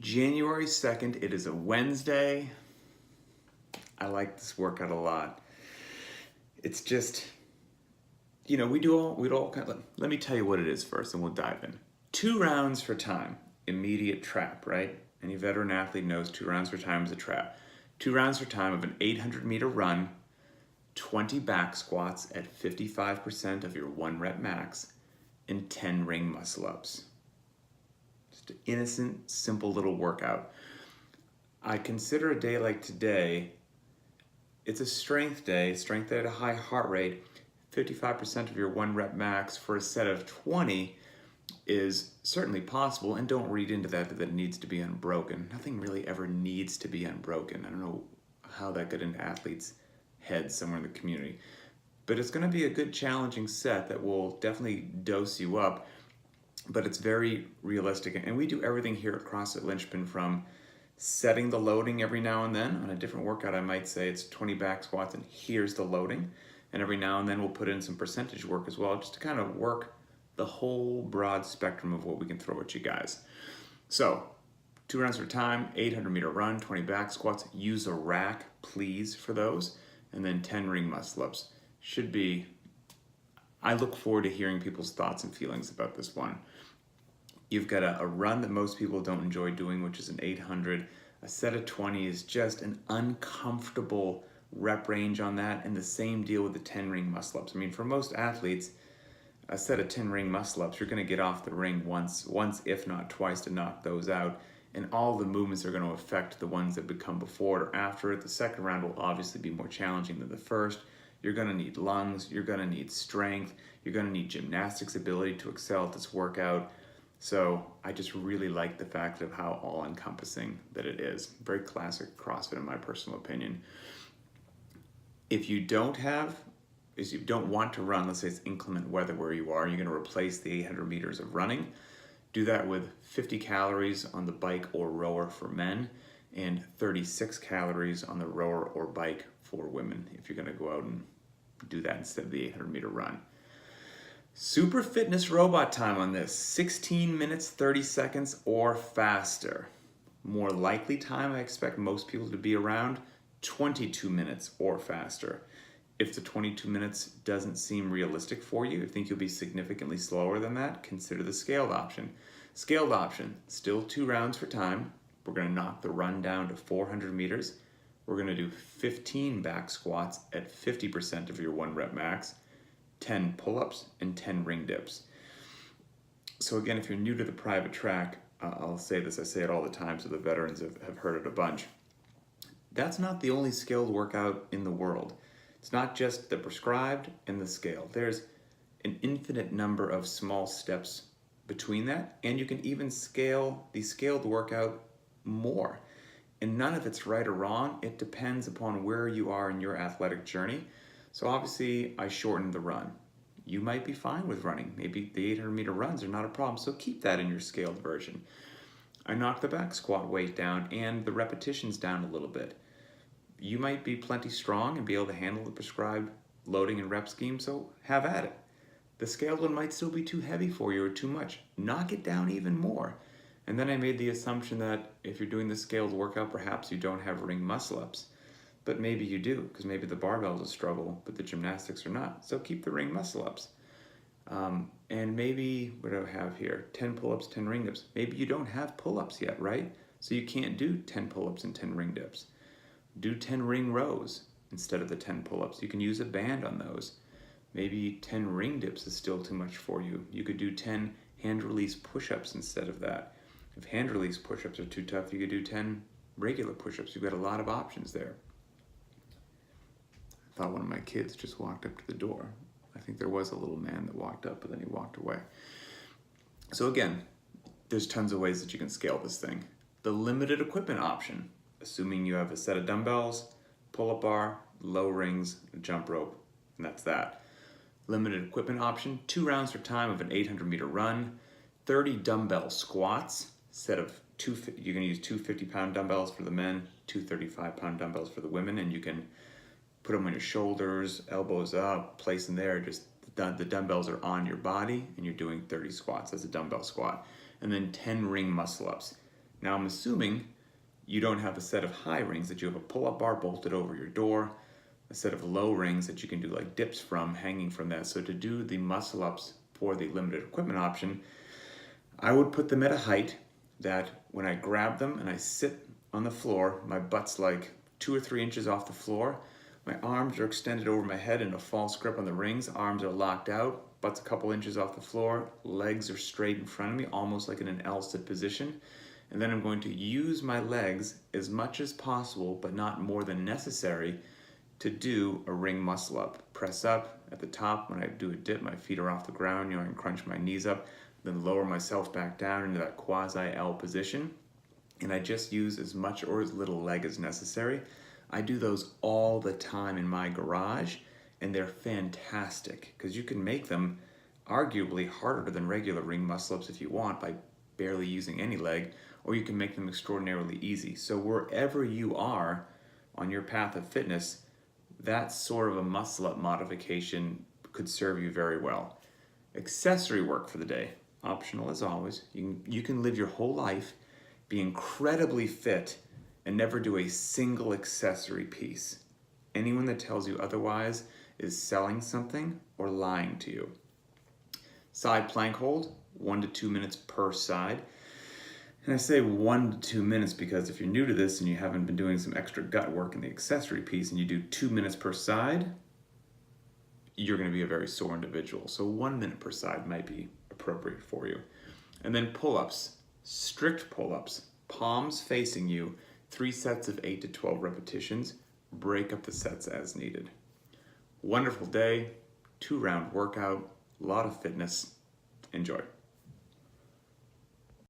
January 2nd, it is a Wednesday. I like this workout a lot. It's just, we'd all kind of, let me tell you what it is first and we'll dive in. 2 rounds for time, immediate trap, right? Any veteran athlete knows 2 rounds for time is a trap. 2 rounds for time of an 800-meter run, 20 back squats at 55% of your 1 rep max, and 10 ring muscle ups. Just an innocent, simple little workout. I consider a day like today, it's a strength day at a high heart rate. 55% of your 1 rep max for a set of 20 is certainly possible, and don't read into that it needs to be unbroken. Nothing really ever needs to be unbroken. I don't know how that got into athletes' heads somewhere in the community. But it's going to be a good challenging set that will definitely dose you up, but it's very realistic. And we do everything here at CrossFit Linchpin, from setting the loading every now and then. On a different workout, I might say it's 20 back squats and here's the loading. And every now and then we'll put in some percentage work as well, just to kind of work the whole broad spectrum of what we can throw at you guys. So 2 rounds for time, 800-meter run, 20 back squats. Use a rack, please, for those. And then 10 ring muscle ups. Should be, I look forward to hearing people's thoughts and feelings about this one. You've got a run that most people don't enjoy doing, which is an 800. A set of 20 is just an uncomfortable rep range on that, and the same deal with the 10 ring muscle ups. I mean, for most athletes, a set of 10 ring muscle ups, you're going to get off the ring once if not twice, to knock those out, and all the movements are going to affect the ones that become before it or after it. The second round will obviously be more challenging than the first. You're going to need lungs, you're going to need strength, you're going to need gymnastics ability to excel at this workout. So I just really like the fact of how all-encompassing that it is. Very classic CrossFit in my personal opinion. If you don't want to run, let's say it's inclement weather where you are, you're going to replace the 800 meters of running. Do that with 50 calories on the bike or rower for men and 36 calories on the rower or bike for women, if you're going to go out and do that instead of the 800-meter run. Super fitness robot time on this, 16 minutes, 30 seconds or faster. More likely time, I expect most people to be around 22 minutes or faster. If the 22 minutes doesn't seem realistic for you, if you think you'll be significantly slower than that, consider the scaled option. Scaled option, still 2 rounds for time. We're going to knock the run down to 400 meters. We're going to do 15 back squats at 50% of your 1 rep max, 10 pull-ups, and 10 ring dips. So again, if you're new to the private track, I'll say this, I say it all the time, so the veterans have heard it a bunch. That's not the only scaled workout in the world. It's not just the prescribed and the scaled. There's an infinite number of small steps between that, and you can even scale the scaled workout more. And none of it's right or wrong. It depends upon where you are in your athletic journey. So obviously I shortened the run. You might be fine with running. Maybe the 800-meter runs are not a problem, so keep that in your scaled version. I knocked the back squat weight down and the repetitions down a little bit. You might be plenty strong and be able to handle the prescribed loading and rep scheme, so have at it. The scaled one might still be too heavy for you or too much. Knock it down even more. And then I made the assumption that if you're doing the scaled workout, perhaps you don't have ring muscle ups. But maybe you do, because maybe the barbell's a struggle, but the gymnastics are not. So keep the ring muscle ups. And maybe, what do I have here? 10 pull-ups, 10 ring dips. Maybe you don't have pull-ups yet, right? So you can't do 10 pull-ups and 10 ring dips. Do 10 ring rows instead of the 10 pull-ups. You can use a band on those. Maybe 10 ring dips is still too much for you. You could do 10 hand release push-ups instead of that. If hand release push-ups are too tough, you could do 10 regular push-ups. You've got a lot of options there. I thought one of my kids just walked up to the door. I think there was a little man that walked up, but then he walked away. So again, there's tons of ways that you can scale this thing. The limited equipment option, assuming you have a set of dumbbells, pull-up bar, low rings, a jump rope, and that's that. Limited equipment option, 2 rounds for time of an 800-meter run, 30 dumbbell squats, set of you can use 2 50-pound dumbbells for the men, 2 35-pound dumbbells for the women, and you can put them on your shoulders, elbows up, place them there. Just the dumbbells are on your body, and you're doing 30 squats as a dumbbell squat. And then 10 ring muscle ups. Now I'm assuming you don't have a set of high rings, that you have a pull-up bar bolted over your door, a set of low rings that you can do like dips from, hanging from that. So to do the muscle ups for the limited equipment option, I would put them at a height that when I grab them and I sit on the floor, my butt's like 2 or 3 inches off the floor. My arms are extended over my head in a false grip on the rings. Arms are locked out, butt's a couple inches off the floor, legs are straight in front of me, almost like in an L-sit position. And then I'm going to use my legs as much as possible, but not more than necessary, to do a ring muscle up. Press up at the top. When I do a dip, my feet are off the ground. I can crunch my knees up, then lower myself back down into that quasi-L position. And I just use as much or as little leg as necessary. I do those all the time in my garage, and they're fantastic because you can make them arguably harder than regular ring muscle ups if you want by barely using any leg, or you can make them extraordinarily easy. So wherever you are on your path of fitness, that sort of a muscle up modification could serve you very well. Accessory work for the day, optional as always. You can live your whole life, be incredibly fit, and never do a single accessory piece. Anyone that tells you otherwise is selling something or lying to you. Side plank hold, 1 to 2 minutes per side. And I say 1 to 2 minutes because if you're new to this and you haven't been doing some extra gut work in the accessory piece and you do 2 minutes per side, you're going to be a very sore individual. So 1 minute per side might be appropriate for you. And then pull-ups, strict pull-ups, palms facing you, 3 sets of 8 to 12 repetitions. Break up the sets as needed. Wonderful day, 2-round workout, a lot of fitness. Enjoy.